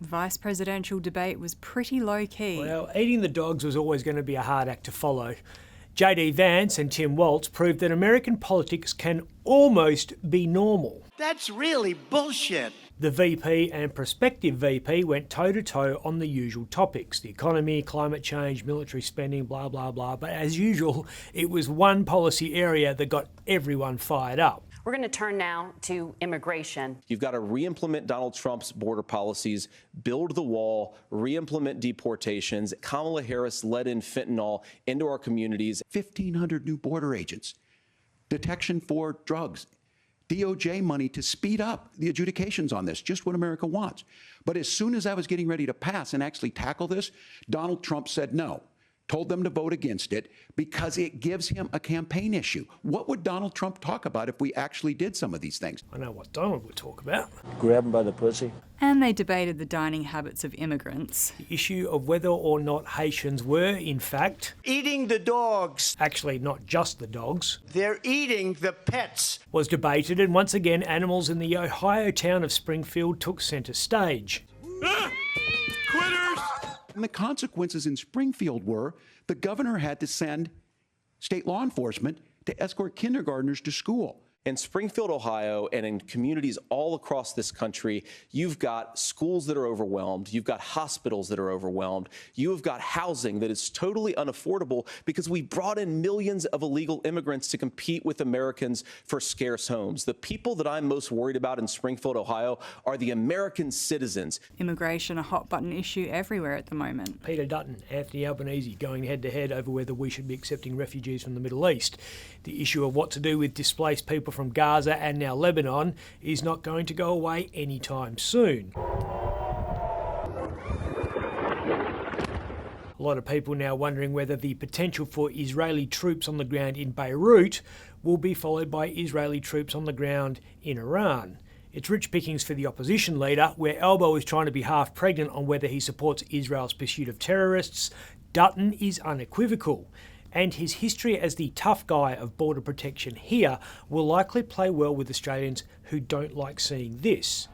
vice presidential debate was pretty low-key. Well, eating the dogs was always going to be a hard act to follow. J.D. Vance and Tim Walz proved that American politics can almost be normal. That's really bullshit. The VP and prospective VP went toe-to-toe on the usual topics: the economy, climate change, military spending, blah, blah, blah. But as usual, it was one policy area that got everyone fired up. We're going to turn now to immigration. You've got to re-implement Donald Trump's border policies, build the wall, re-implement deportations. Kamala Harris let in fentanyl into our communities. 1,500 new border agents, detection for drugs, DOJ money to speed up the adjudications on this, just what America wants. But as soon as I was getting ready to pass and actually tackle this, Donald Trump said no. Told them to vote against it because it gives him a campaign issue. What would Donald Trump talk about if we actually did some of these things? I know what Donald would talk about. Grab him by the pussy. And they debated the dining habits of immigrants. The issue of whether or not Haitians were, in fact, Eating the dogs. actually not just the dogs, They're eating the pets. was debated, and once again animals in the Ohio town of Springfield took centre stage. Quitters! And the consequences in Springfield were the governor had to send state law enforcement to escort kindergartners to school. In Springfield, Ohio, and in communities all across this country, you've got schools that are overwhelmed. You've got hospitals that are overwhelmed. You have got housing that is totally unaffordable because we brought in millions of illegal immigrants to compete with Americans for scarce homes. The people that I'm most worried about in Springfield, Ohio, are the American citizens. Immigration, a hot-button issue everywhere at the moment. Peter Dutton, Anthony Albanese going head-to-head over whether we should be accepting refugees from the Middle East. The issue of what to do with displaced people from Gaza and now Lebanon is not going to go away anytime soon. A lot of people now wondering whether the potential for Israeli troops on the ground in Beirut will be followed by Israeli troops on the ground in Iran. It's rich pickings for the opposition leader, where Elbow is trying to be half pregnant on whether he supports Israel's pursuit of terrorists. Dutton is unequivocal, and his history as the tough guy of border protection here will likely play well with Australians who don't like seeing this.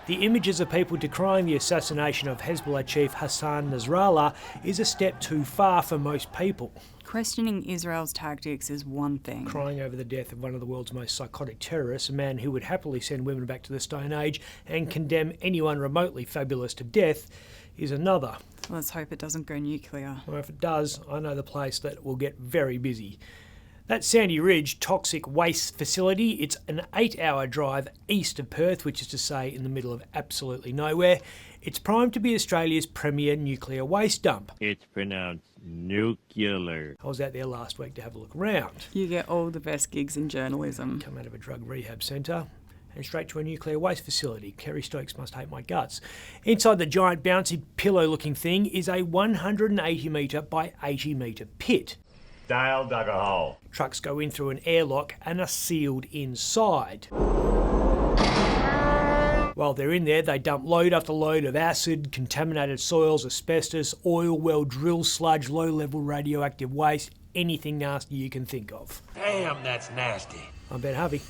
The images of people decrying the assassination of Hezbollah chief Hassan Nasrallah is a step too far for most people. Questioning Israel's tactics is one thing. Crying over the death of one of the world's most psychotic terrorists, a man who would happily send women back to the Stone Age and condemn anyone remotely fabulous to death, is another. Let's hope it doesn't go nuclear. Well, if it does, I know the place that will get very busy. That's Sandy Ridge Toxic Waste Facility. It's an 8-hour drive east of Perth, which is to say in the middle of absolutely nowhere. It's primed to be Australia's premier nuclear waste dump. It's pronounced nuclear. I was out there last week to have a look around. You get all the best gigs in journalism. Come out of a drug rehab centre and straight to a nuclear waste facility. Kerry Stokes must hate my guts. Inside the giant bouncy pillow-looking thing is a 180 metre by 80 metre pit. Dale dug a hole. Trucks go in through an airlock and are sealed inside. While they're in there, they dump load after load of acid, contaminated soils, asbestos, oil well drill sludge, low-level radioactive waste, anything nasty you can think of. Damn, that's nasty. I'm Ben Harvey.